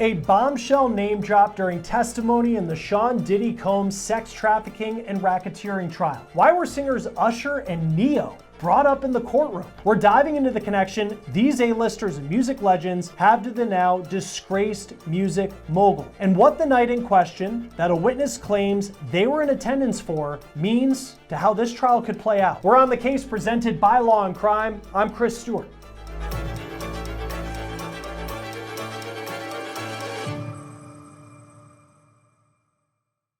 A bombshell name drop during testimony in the Sean Diddy Combs sex trafficking and racketeering trial. Why were singers Usher and Ne-Yo brought up in the courtroom? We're diving into the connection these A-listers and music legends have to the now disgraced music mogul, and what the night in question that a witness claims they were in attendance for means to how this trial could play out. We're on the case presented by Law & Crime. I'm Chris Stewart.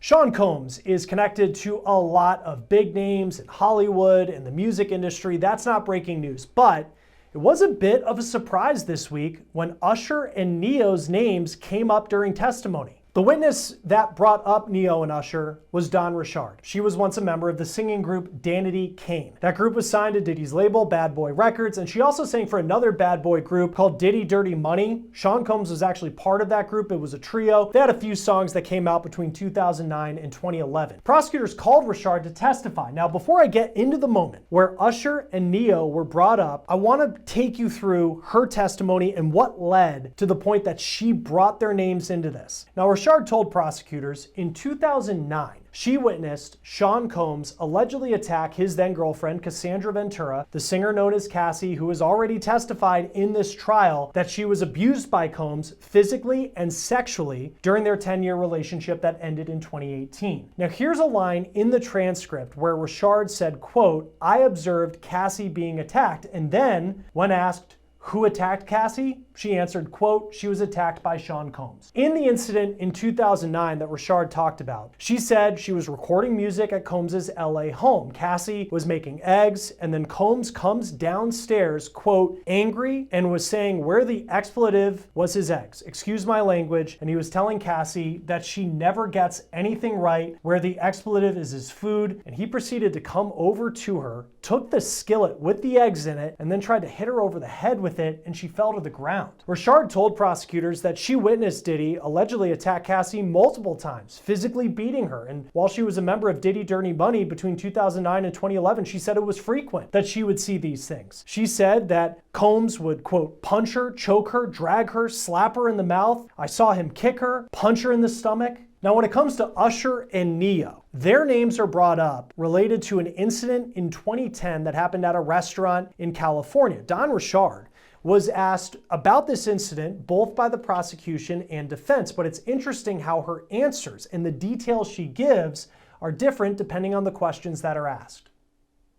Sean Combs is connected to a lot of big names in Hollywood and the music industry. That's not breaking news, but it was a bit of a surprise this week when Usher and Ne-Yo's names came up during testimony. The witness that brought up Ne-Yo and Usher was Dawn Richard. She was once a member of the singing group Danity Kane. That group was signed to Diddy's label, Bad Boy Records, and she also sang for another bad boy group called Diddy Dirty Money. Sean Combs was actually part of that group. It was a trio. They had a few songs that came out between 2009 and 2011. Prosecutors called Richard to testify. Now, before I get into the moment where Usher and Ne-Yo were brought up, I want to take you through her testimony and what led to the point that she brought their names into this. Now, Richard told prosecutors in 2009, she witnessed Sean Combs allegedly attack his then girlfriend, Cassie Ventura, the singer known as Cassie, who has already testified in this trial that she was abused by Combs physically and sexually during their 10-year relationship that ended in 2018. Now, here's a line in the transcript where Richard said, quote, "I observed Cassie being attacked," and then when asked who attacked Cassie, she answered, quote, "She was attacked by Sean Combs." In the incident in 2009 that Richard talked about, she said she was recording music at Combs' LA home. Cassie was making eggs, and then Combs comes downstairs, quote, angry, and was saying where the expletive was his eggs. Excuse my language. And he was telling Cassie that she never gets anything right, where the expletive is his food. And he proceeded to come over to her, took the skillet with the eggs in it, and then tried to hit her over the head with it, and she fell to the ground. Richard told prosecutors that she witnessed Diddy allegedly attack Cassie multiple times, physically beating her. And while she was a member of Diddy Dirty Money between 2009 and 2011, she said it was frequent that she would see these things. She said that Combs would, quote, punch her, choke her, drag her, slap her in the mouth. I saw him kick her, punch her in the stomach. Now, when it comes to Usher and Ne-Yo, their names are brought up related to an incident in 2010 that happened at a restaurant in California. Dawn Richard was asked about this incident both by the prosecution and defense, but it's interesting how her answers and the details she gives are different depending on the questions that are asked.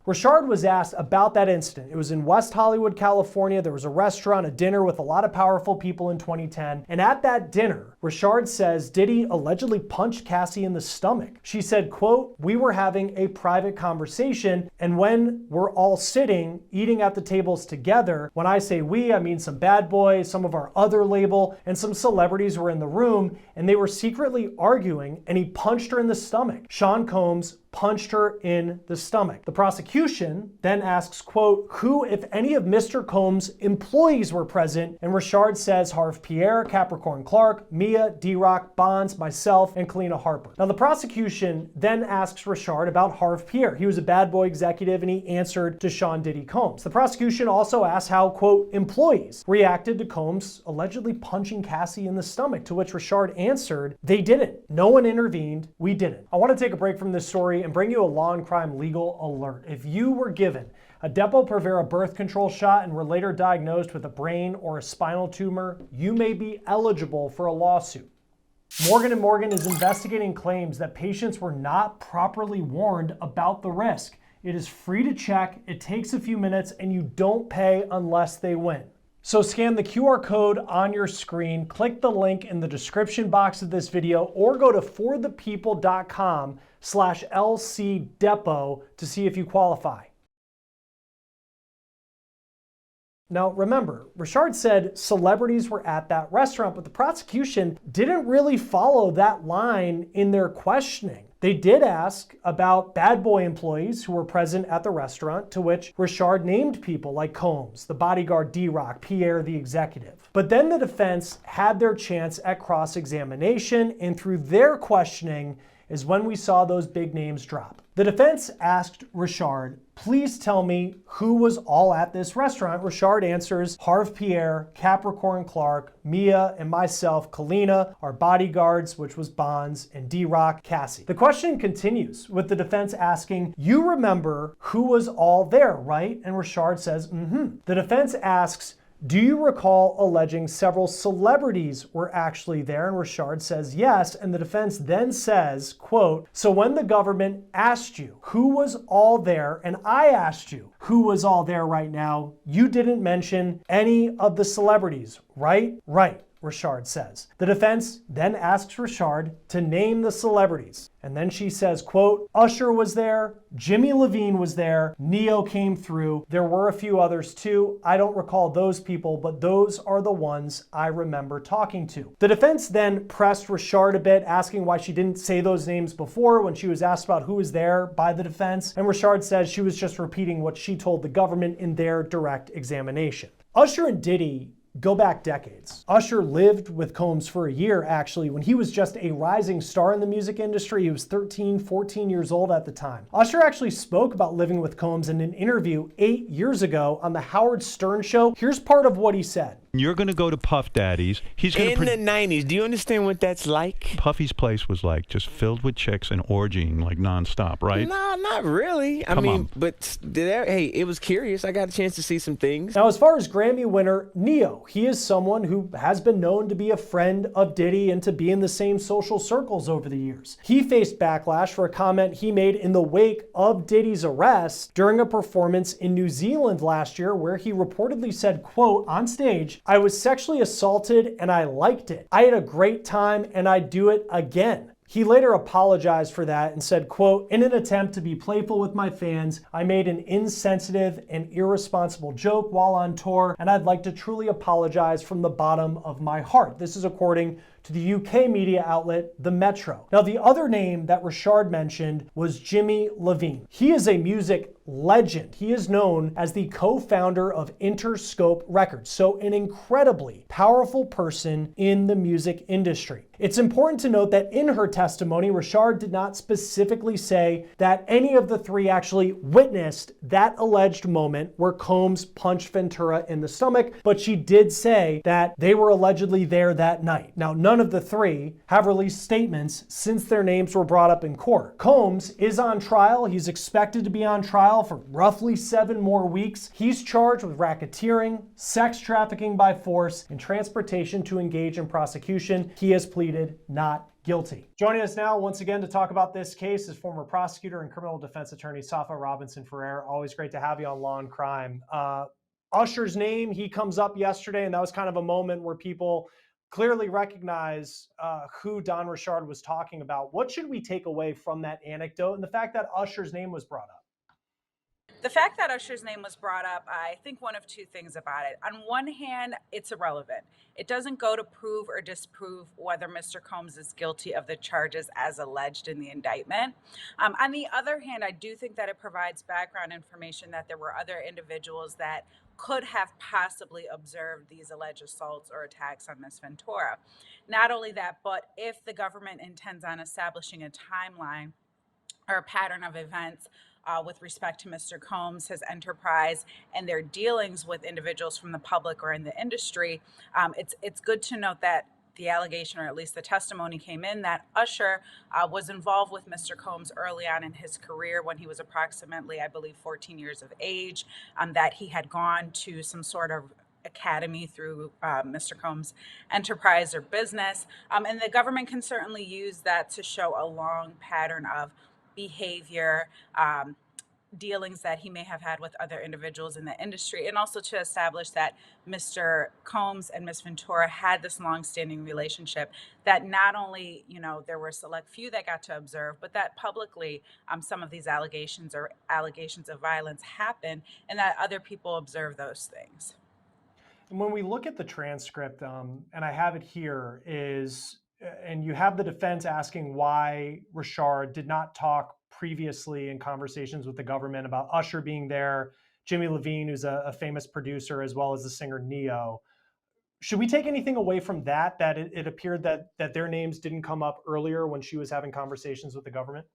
Richard was asked about that incident. It was in West Hollywood, California. There was a restaurant, a dinner with a lot of powerful people in 2010. And at that dinner, Richard says Diddy allegedly punched Cassie in the stomach. She said, quote, "We were having a private conversation, and when we're all sitting, eating at the tables together, when I say we, I mean some bad boys, some of our other label, and some celebrities were in the room, and they were secretly arguing, and he punched her in the stomach." Sean Combs punched her in the stomach. The prosecution then asks, quote, "Who, if any, of Mr. Combs' employees were present?" And Richard says Harv Pierre, Capricorn Clark, Mia, D-Rock, Bonds, myself, and Kalina Harper. Now, the prosecution then asks Richard about Harv Pierre. He was a bad boy executive, and he answered to Sean Diddy Combs. The prosecution also asked how, quote, employees reacted to Combs allegedly punching Cassie in the stomach, to which Richard answered, "They didn't. No one intervened. We didn't." I want to take a break from this story and bring you a Law & Crime legal alert. If you were given a Depo-Provera birth control shot and were later diagnosed with a brain or a spinal tumor, you may be eligible for a lawsuit. Morgan & Morgan is investigating claims that patients were not properly warned about the risk. It is free to check, it takes a few minutes, and you don't pay unless they win. So scan the QR code on your screen, click the link in the description box of this video, or go to forthepeople.com/LCDepo to see if you qualify. Now, remember, Richard said celebrities were at that restaurant, but the prosecution didn't really follow that line in their questioning. They did ask about bad boy employees who were present at the restaurant, to which Richard named people like Combs, the bodyguard D-Rock, Pierre, the executive. But then the defense had their chance at cross-examination, and through their questioning, is when we saw those big names drop. The defense asked Richard, please tell me who was all at this restaurant. Richard answers, Harv Pierre, Capricorn Clark, Mia, and myself, Kalina, our bodyguards, which was Bonds, and D-Rock, Cassie. The question continues with the defense asking, you remember who was all there, right? And Richard says, mm-hmm. The defense asks, do you recall alleging several celebrities were actually there? And Richard says yes, and the defense then says, quote, so when the government asked you who was all there, and I asked you who was all there right now, you didn't mention any of the celebrities, right? Right, Richard says. The defense then asks Richard to name the celebrities. And then she says, quote, Usher was there, Jimmy Levine was there, Ne-Yo came through. There were a few others too. I don't recall those people, but those are the ones I remember talking to. The defense then pressed Richard a bit, asking why she didn't say those names before when she was asked about who was there by the defense. And Richard says she was just repeating what she told the government in their direct examination. Usher and Diddy go back decades. Usher lived with Combs for a year, actually, when he was just a rising star in the music industry. He was 13, 14 years old at the time. Usher actually spoke about living with Combs in an interview 8 years ago on the Howard Stern show. Here's part of what he said. You're going to go to Puff Daddy's. He's going in the 90s. Do you understand what that's like? Puffy's place was like just filled with chicks and orgying like nonstop, right? No, not really. I mean, but hey, it was curious. I got a chance to see some things. Now, as far as Grammy winner Ne-Yo, he is someone who has been known to be a friend of Diddy and to be in the same social circles over the years. He faced backlash for a comment he made in the wake of Diddy's arrest during a performance in New Zealand last year, where he reportedly said, quote, on stage, I was sexually assaulted and I liked it. I had a great time and I'd do it again. He later apologized for that and said, quote, in an attempt to be playful with my fans, I made an insensitive and irresponsible joke while on tour, and I'd like to truly apologize from the bottom of my heart. This is according to the UK media outlet, The Metro. Now, the other name that Richard mentioned was Jimmy Levine. He is a music legend. He is known as the co-founder of Interscope Records, so an incredibly powerful person in the music industry. It's important to note that in her testimony, Richard did not specifically say that any of the three actually witnessed that alleged moment where Combs punched Ventura in the stomach, but she did say that they were allegedly there that night. Now, none of the three have released statements since their names were brought up in court. Combs is on trial. He's expected to be on trial for roughly 7 more weeks. He's charged with racketeering, sex trafficking by force, and transportation to engage in prosecution. He has pleaded not guilty. Joining us now once again to talk about this case is former prosecutor and criminal defense attorney Safa Robinson-Ferrer. Always great to have you on Law and Crime. Usher's name, he comes up yesterday, and that was kind of a moment where people clearly recognize who Don Richard was talking about. What should we take away from that anecdote and the fact that Usher's name was brought up? The fact that Usher's name was brought up, I think one of two things about it. On one hand, it's irrelevant. It doesn't go to prove or disprove whether Mr. Combs is guilty of the charges as alleged in the indictment. On the other hand, I do think that it provides background information that there were other individuals that could have possibly observed these alleged assaults or attacks on Ms. Ventura. Not only that, but if the government intends on establishing a timeline or a pattern of events with respect to Mr. Combs, his enterprise, and their dealings with individuals from the public or in the industry, it's good to note that the allegation, or at least the testimony came in, that Usher was involved with Mr. Combs early on in his career when he was approximately, I believe, 14 years of age, that he had gone to some sort of academy through Mr. Combs' enterprise or business. And the government can certainly use that to show a long pattern of behavior, dealings that he may have had with other individuals in the industry, and also to establish that Mr. Combs and Ms. Ventura had this long-standing relationship, that not only, there were a select few that got to observe, but that publicly some of these allegations or allegations of violence happened, and that other people observed those things. And when we look at the transcript, and I have it here, and you have the defense asking why Richard did not talk previously in conversations with the government about Usher being there, Jimmy Levine, who's a famous producer, as well as the singer Ne-Yo. should we take anything away from that, that it appeared that their names didn't come up earlier when she was having conversations with the government?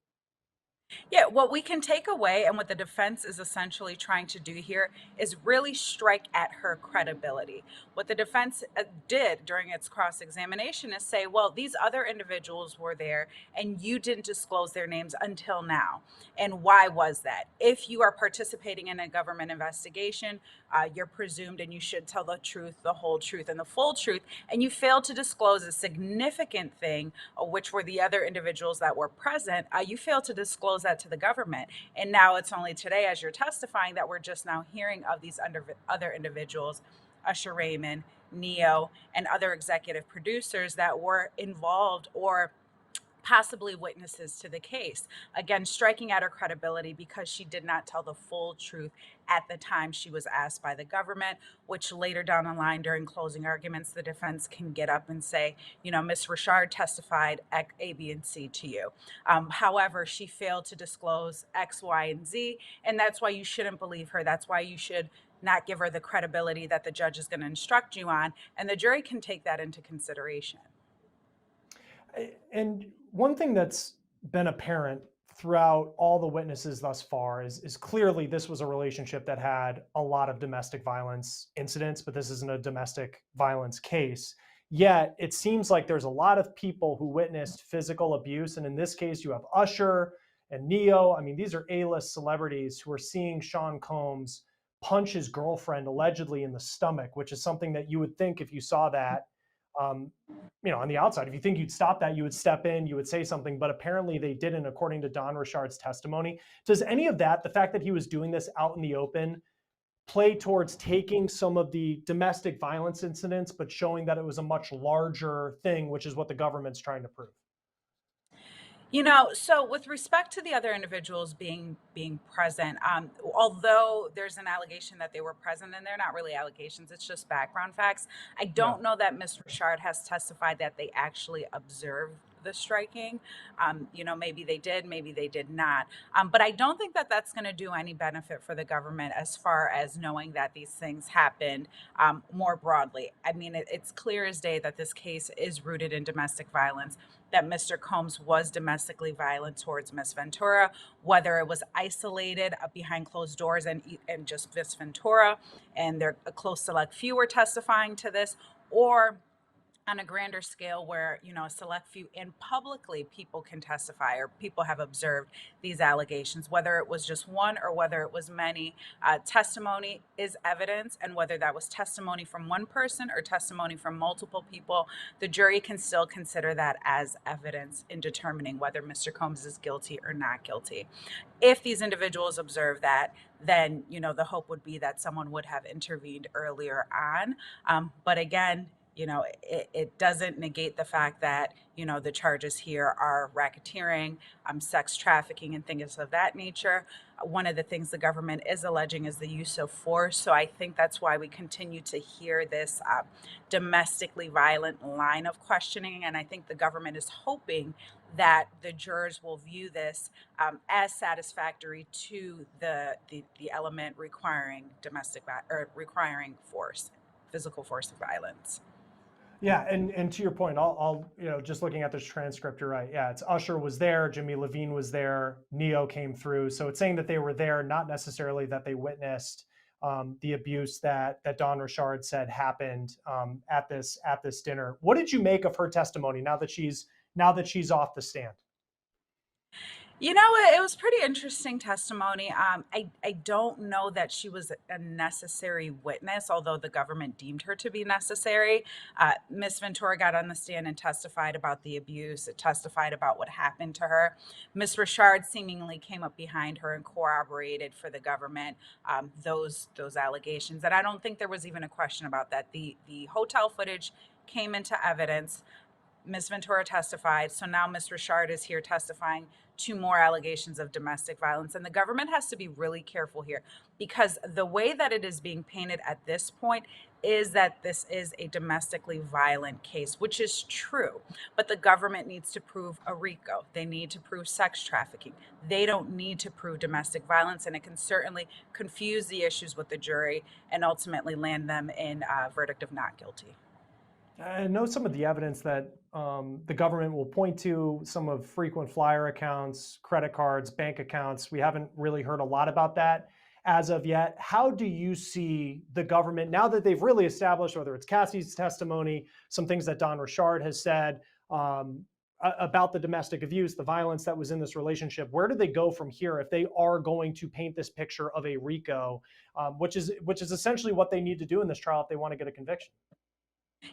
Yeah, what we can take away and what the defense is essentially trying to do here is really strike at her credibility. What the defense did during its cross examination is say, well, these other individuals were there and you didn't disclose their names until now. And why was that? If you are participating in a government investigation, you're presumed and you should tell the truth, the whole truth, and the full truth. And you failed to disclose a significant thing, which were the other individuals that were present. You failed to disclose that to the government. And now it's only today, as you're testifying, that we're just now hearing of these other individuals, Usher Raymond, Ne-Yo, and other executive producers that were involved or possibly witnesses to the case. Again, striking at her credibility because she did not tell the full truth at the time she was asked by the government, which later down the line during closing arguments, the defense can get up and say, you know, Ms. Richard testified A, B, and C to you. However, she failed to disclose X, Y, and Z, and that's why you shouldn't believe her. That's why you should not give her the credibility that the judge is going to instruct you on, and the jury can take that into consideration. And one thing that's been apparent throughout all the witnesses thus far is clearly this was a relationship that had a lot of domestic violence incidents, but this isn't a domestic violence case. Yet it seems like there's a lot of people who witnessed physical abuse. And in this case, you have Usher and Ne-Yo. I mean, these are A-list celebrities who are seeing Sean Combs punch his girlfriend allegedly in the stomach, which is something that you would think if you saw that, on the outside, if you think you'd stop that, you would step in, you would say something, but apparently they didn't, according to Don Richard's testimony. Does any of that, the fact that he was doing this out in the open, play towards taking some of the domestic violence incidents, but showing that it was a much larger thing, which is what the government's trying to prove? You know, so with respect to the other individuals being present, although there's an allegation that they were present, and they're not really allegations, it's just background facts. I don't know that Ms. Richard has testified that they actually observed the striking. Maybe they did, maybe they did not. But I don't think that that's going to do any benefit for the government as far as knowing that these things happened more broadly. I mean, it's clear as day that this case is rooted in domestic violence, that Mr. Combs was domestically violent towards Miss Ventura, whether it was isolated behind closed doors and just Miss Ventura, and there a close select few were testifying to this, or on a grander scale where, a select few and publicly people can testify or people have observed these allegations, whether it was just one or whether it was many. Testimony is evidence, and whether that was testimony from one person or testimony from multiple people, the jury can still consider that as evidence in determining whether Mr. Combs is guilty or not guilty. If these individuals observe that, then, the hope would be that someone would have intervened earlier on. But again, it doesn't negate the fact that, the charges here are racketeering, sex trafficking, and things of that nature. One of the things the government is alleging is the use of force. So I think that's why we continue to hear this domestically violent line of questioning. And I think the government is hoping that the jurors will view this as satisfactory to the element requiring requiring force, physical force of violence. Yeah, and to your point, I'll just looking at this transcript, you're right. Yeah, it's Usher was there, Jimmy Levine was there, Ne-Yo came through. So it's saying that they were there, not necessarily that they witnessed the abuse that Don Richard said happened at this dinner. What did you make of her testimony now that she's off the stand? It was pretty interesting testimony. I don't know that she was a necessary witness, although the government deemed her to be necessary. Miss Ventura got on the stand and testified about the abuse, testified about what happened to her. Miss Richard seemingly came up behind her and corroborated for the government those allegations. And I don't think there was even a question about that. The hotel footage came into evidence. Ms. Ventura testified, so now Ms. Richard is here testifying to more allegations of domestic violence. And the government has to be really careful here, because the way that it is being painted at this point is that this is a domestically violent case, which is true. But the government needs to prove a RICO. They need to prove sex trafficking. They don't need to prove domestic violence, and it can certainly confuse the issues with the jury and ultimately land them in a verdict of not guilty. I know some of the evidence that the government will point to, some of frequent flyer accounts, credit cards, bank accounts. We haven't really heard a lot about that as of yet. How do you see the government, now that they've really established, whether it's Cassie's testimony, some things that Don Richard has said about the domestic abuse, the violence that was in this relationship, where do they go from here if they are going to paint this picture of a RICO, which is essentially what they need to do in this trial if they want to get a conviction?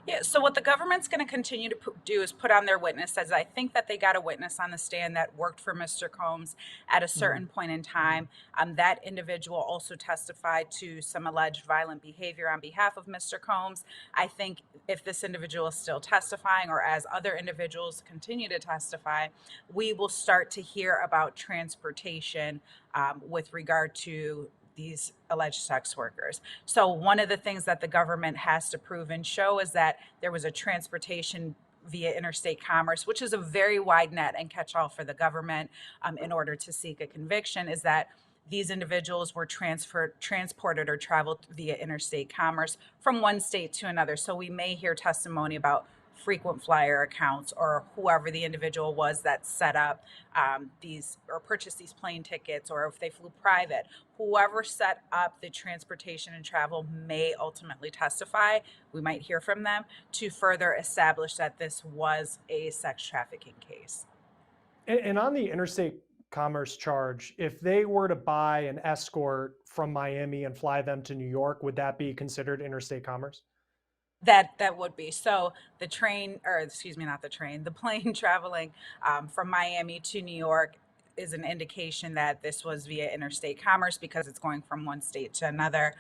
Yeah, so what the government's going to continue to do is put on their witnesses. I think that they got a witness on the stand that worked for Mr. Combs at a certain point in time. That individual also testified to some alleged violent behavior on behalf of Mr. Combs. I think if this individual is still testifying, or as other individuals continue to testify, we will start to hear about transportation with regard to these alleged sex workers. So one of the things that the government has to prove and show is that there was a transportation via interstate commerce, which is a very wide net and catch-all for the government in order to seek a conviction, is that these individuals were transported or traveled via interstate commerce from one state to another. So we may hear testimony about frequent flyer accounts, or whoever the individual was that set up these or purchased these plane tickets, or if they flew private. Whoever set up the transportation and travel may ultimately testify. We might hear from them to further establish that this was a sex trafficking case. And on the interstate commerce charge, if they were to buy an escort from Miami and fly them to New York, would that be considered interstate commerce? That would be. So the train, or excuse me, not the train, the plane traveling from Miami to New York is an indication that this was via interstate commerce, because it's going from one state to another.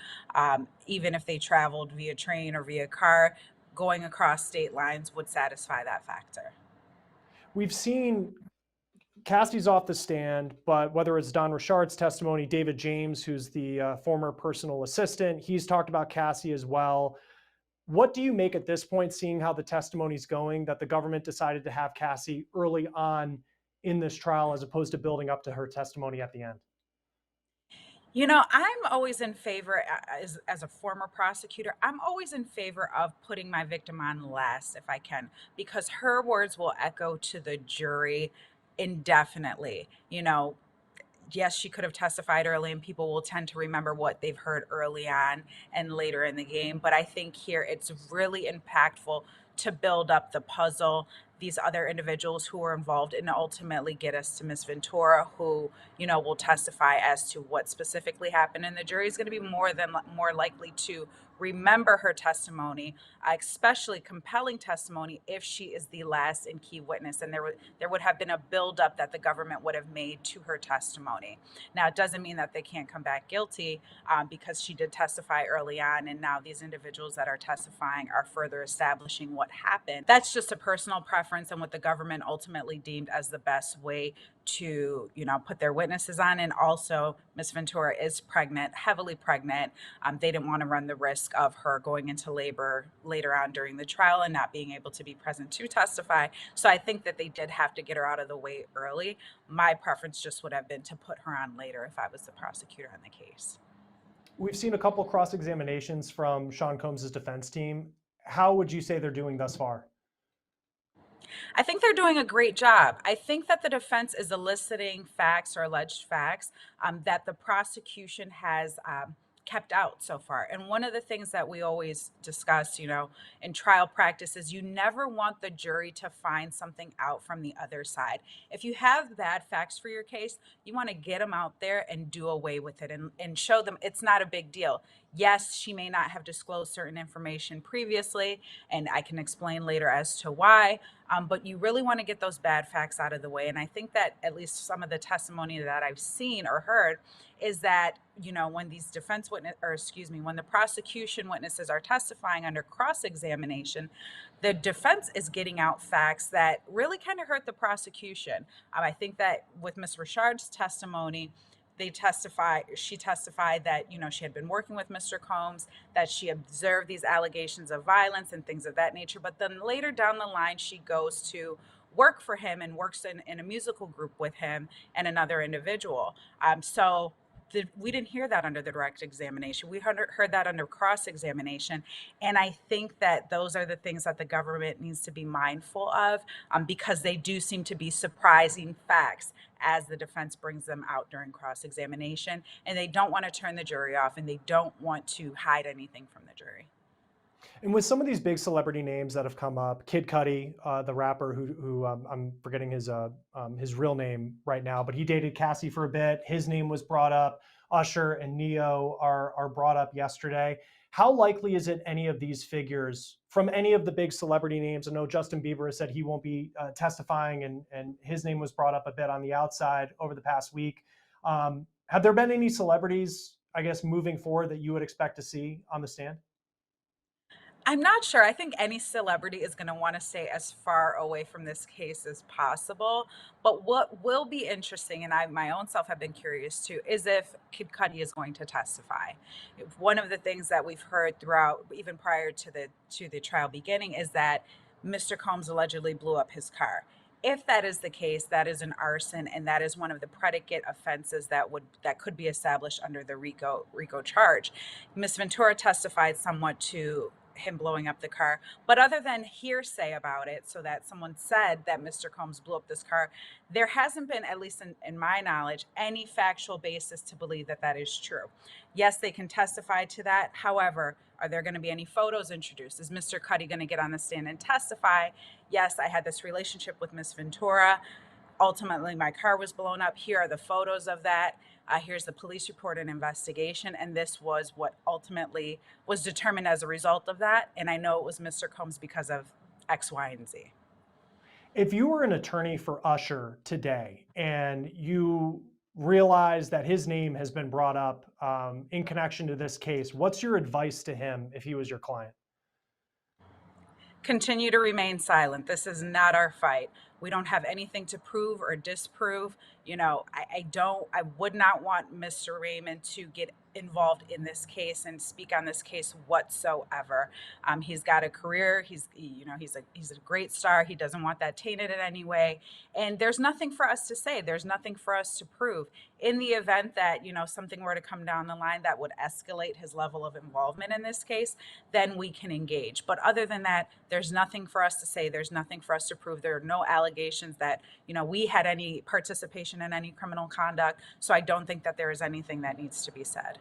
Even if they traveled via train or via car, going across state lines would satisfy that factor. We've seen Cassie's off the stand, but whether it's Don Richard's testimony, David James, who's the former personal assistant, he's talked about Cassie as well. What do you make at this point, seeing how the testimony's going, that the government decided to have Cassie early on in this trial as opposed to building up to her testimony at the end? You know, I'm always in favor, as a former prosecutor, I'm always in favor of putting my victim on last if I can, because her words will echo to the jury indefinitely. Yes, she could have testified early, and people will tend to remember what they've heard early on and later in the game. But I think here it's really impactful to build up the puzzle, these other individuals who were involved, and ultimately get us to Miss Ventura, who, will testify as to what specifically happened. And the jury is going to be more likely to remember her testimony, especially compelling testimony, if she is the last and key witness. And there would have been a buildup that the government would have made to her testimony. Now, it doesn't mean that they can't come back guilty, because she did testify early on, and now these individuals that are testifying are further establishing what happened. That's just a personal preference and what the government ultimately deemed as the best way to, put their witnesses on. And also, Miss Ventura is pregnant, heavily pregnant. They didn't want to run the risk of her going into labor later on during the trial and not being able to be present to testify. So I think that they did have to get her out of the way early. My preference just would have been to put her on later if I was the prosecutor on the case. We've seen a couple cross-examinations from Sean Combs' defense team. How would you say they're doing thus far? I think they're doing a great job. I think that the defense is eliciting facts or alleged facts that the prosecution has kept out so far. And one of the things that we always discuss, in trial practice, is you never want the jury to find something out from the other side. If you have bad facts for your case, you want to get them out there and do away with it, and show them it's not a big deal. Yes, she may not have disclosed certain information previously, and I can explain later as to why. But you really want to get those bad facts out of the way. And I think that at least some of the testimony that I've seen or heard is that, when these when the prosecution witnesses are testifying under cross-examination, the defense is getting out facts that really kind of hurt the prosecution. I think that with Ms. Richard's testimony, she testified that, she had been working with Mr. Combs, that she observed these allegations of violence and things of that nature. But then later down the line, she goes to work for him and works in a musical group with him and another individual. So we didn't hear that under the direct examination. We heard that under cross-examination. And I think that those are the things that the government needs to be mindful of, because they do seem to be surprising facts as the defense brings them out during cross-examination. And they don't want to turn the jury off, and they don't want to hide anything from the jury. And with some of these big celebrity names that have come up, Kid Cudi, the rapper who I'm forgetting his real name right now, but he dated Cassie for a bit. His name was brought up. Usher and Ne-Yo are brought up yesterday. How likely is it any of these figures from any of the big celebrity names? I know Justin Bieber has said he won't be testifying, and his name was brought up a bit on the outside over the past week. Have there been any celebrities, I guess, moving forward that you would expect to see on the stand? I'm not sure. I think any celebrity is going to want to stay as far away from this case as possible. But what will be interesting, and I my own self have been curious too, is if Kid Cudi is going to testify. One of the things that we've heard throughout, even prior to the trial beginning, is that Mr. Combs allegedly blew up his car. If that is the case, that is an arson, and that is one of the predicate offenses that could be established under the RICO charge. Ms. Ventura testified somewhat to him blowing up the car, but other than hearsay about it, so that someone said that Mr. Combs blew up this car, there hasn't been, at least in my knowledge, any factual basis to believe that that is true. Yes, they can testify to that. However, are there going to be any photos introduced? Is Mr. Cudi going to get on the stand and testify? Yes, I had this relationship with Ms. Ventura. Ultimately, my car was blown up. Here are the photos of that. Here's the police report and investigation. And this was what ultimately was determined as a result of that. And I know it was Mr. Combs because of X, Y, and Z. If you were an attorney for Usher today and you realize that his name has been brought up in connection to this case, what's your advice to him if he was your client? Continue to remain silent. This is not our fight. We don't have anything to prove or disprove. You know, I would not want Mr. Raymond to get involved in this case and speak on this case whatsoever. He's got a career. He's a great star. He doesn't want that tainted in any way. And there's nothing for us to say. There's nothing for us to prove. In the event that, something were to come down the line that would escalate his level of involvement in this case, then we can engage. But other than that, there's nothing for us to say. There's nothing for us to prove. There are no allegations that, we had any participation in any criminal conduct. So I don't think that there is anything that needs to be said.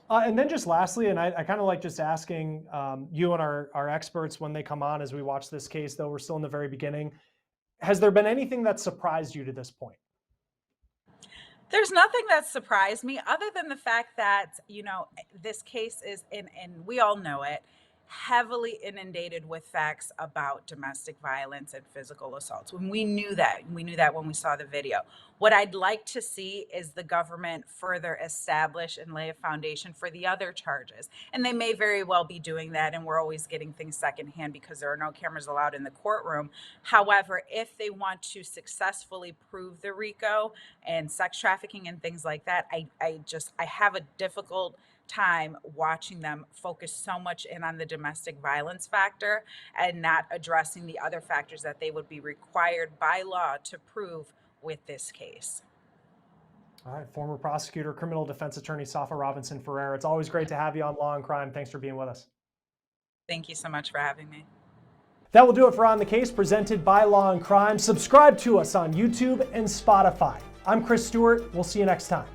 And then just lastly, and I kind of like just asking you and our experts when they come on as we watch this case, though we're still in the very beginning, has there been anything that surprised you to this point? There's nothing that surprised me other than the fact that, this case is, and we all know it, heavily inundated with facts about domestic violence and physical assaults. When we knew that when we saw the video. What I'd like to see is the government further establish and lay a foundation for the other charges. And they may very well be doing that, and we're always getting things secondhand because there are no cameras allowed in the courtroom. However, if they want to successfully prove the RICO and sex trafficking and things like that, I have a difficult time watching them focus so much in on the domestic violence factor and not addressing the other factors that they would be required by law to prove with this case. All right, former prosecutor, criminal defense attorney Safa Robinson Ferrer. It's always great to have you on Law and Crime. Thanks for being with us. Thank you so much for having me. That will do it for On the Case, presented by Law and Crime. Subscribe to us on YouTube and Spotify. I'm Chris Stewart. We'll see you next time.